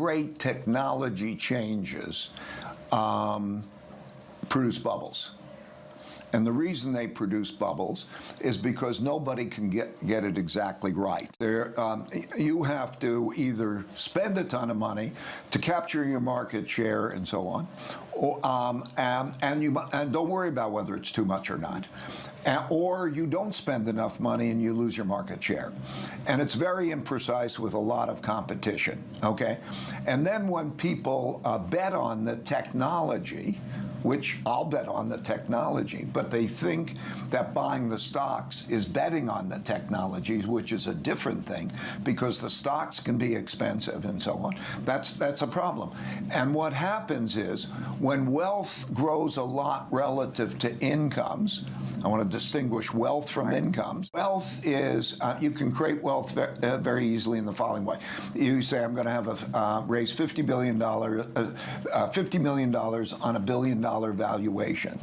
great technology changes produce bubbles. And the reason they produce bubbles is because nobody can get it exactly right. You have to either spend a ton of money to capture your market share and so on, or, and don't worry about whether it's too much or not. Or you don't spend enough money and you lose your market share. And it's very imprecise with a lot of competition, okay? And then when people bet on the technology, which I'll bet on the technology, but they think that buying the stocks is betting on the technologies, which is a different thing, because the stocks can be expensive and so on. That's a problem. And what happens is when wealth grows a lot relative to incomes, I want to distinguish wealth from incomes. Wealth is, you can create wealth very easily in the following way. You say, I'm going to have raise $50 million on a $1 billion valuation.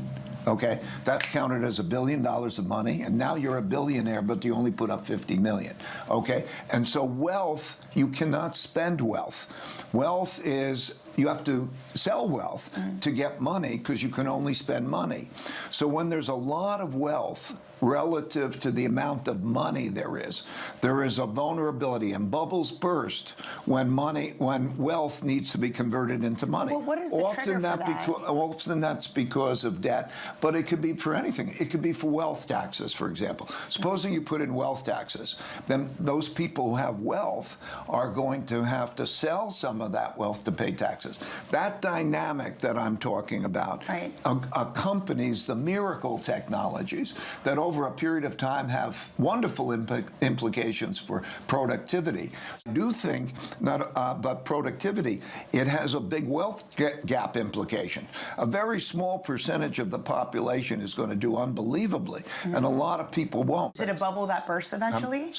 Okay, that's counted as $1 billion of money, and now you're a billionaire, but you only put up 50 million. Okay, and so wealth, you cannot spend wealth. Wealth is, you have to sell wealth to get money because you can only spend money. So when there's a lot of wealth relative to the amount of money there is a vulnerability, and bubbles burst when wealth needs to be converted into money. Well, what is the trigger for that? Often that's because of debt, but it could be for anything. It could be for wealth taxes, for example. Supposing you put in wealth taxes, then those people who have wealth are going to have to sell some of that wealth to pay taxes. That dynamic that I'm talking about accompanies the miracle technologies that over a period of time have wonderful implications for productivity. I do think that, but productivity, it has a big wealth gap implication. A very small percentage of the population is going to do unbelievably, and a lot of people won't. Is it a bubble that bursts eventually?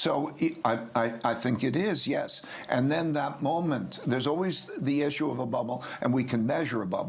I think it is, yes. And then that moment, there's always the issue of a bubble, and we can measure a bubble.